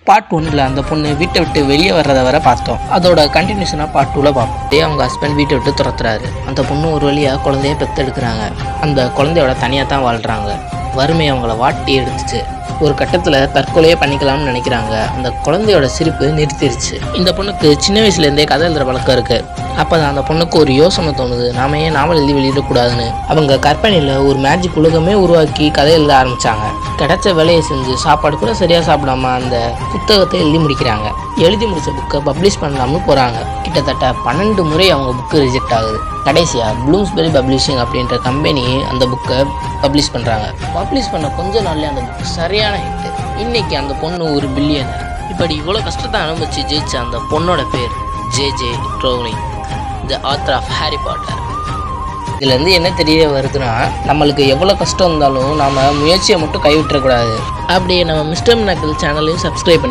Part 1ல் அந்த பொண்ணு வீட்டை விட்டு வெளியே வர்றதை வர பார்த்தோம். அதோட கண்டினியூஷனாக பார்ட் 2ல் பார்ப்போம். அவங்க ஹஸ்பண்ட் வீட்டை விட்டு துரத்துறாரு. அந்த பொண்ணு ஒரு வழியாக குழந்தைய பெற்றெடுக்கிறாங்க. அந்த குழந்தையோட தனியாக தான் வாழ்கிறாங்க. வறுமை அவங்கள வாட்டி எடுத்துச்சு. ஒரு கட்டத்தில் தற்கொலையே பண்ணிக்கலாம்னு நினைக்கிறாங்க. அந்த குழந்தையோட சிரிப்பு நிறுத்திருச்சு. இந்த பொண்ணுக்கு சின்ன வயசுலேருந்தே கதை எழுதுகிற பழக்கம் இருக்குது. அப்போ தான் அந்த பொண்ணுக்கு ஒரு யோசனை தோணுது, நாம ஏன் நாவல் எழுதி வெளியிடக்கூடாதுன்னு. அவங்க கற்பனையில் ஒரு மேஜிக் உலகமே உருவாக்கி கதை எழுத ஆரம்பித்தாங்க. கிடைச்ச வேலையை செஞ்சு சாப்பாடு கூட சரியாக சாப்பிடாம அந்த புத்தகத்தை எழுதி முடிக்கிறாங்க. எழுதி முடித்த புக்கை பப்ளிஷ் பண்ணலாம்னு போகிறாங்க. கிட்டத்தட்ட 12 முறை அவங்க புக்கு ரிஜெக்ட் ஆகுது. கடைசியாக ப்ளூம்ஸ்பெரி பப்ளிஷிங் அப்படின்ற கம்பெனி அந்த புக்கை பப்ளிஷ் பண்ணுறாங்க. பப்ளிஷ் பண்ண கொஞ்ச நாள்லேயே அந்த புக்கு சரியான ஹிட்டு. இன்றைக்கி அந்த பொண்ணு ஒரு பில்லியனர். இப்படி இவ்வளோ கஷ்டத்தை அனுபவிச்சு ஜெயிச்ச அந்த பொண்ணோட பேர் J.J. Rowling, the author of Harry Potter. இதுலேருந்து என்ன தெரிய வருதுன்னா, நம்மளுக்கு எவ்வளோ கஷ்டம் இருந்தாலும் நாம் முயற்சியை மட்டும் கைவிட்டுறக்கூடாது. அப்படியே நம்ம மிஸ்டர் மிராக்கிள் சேனலையும் சப்ஸ்கிரைப் பண்ணி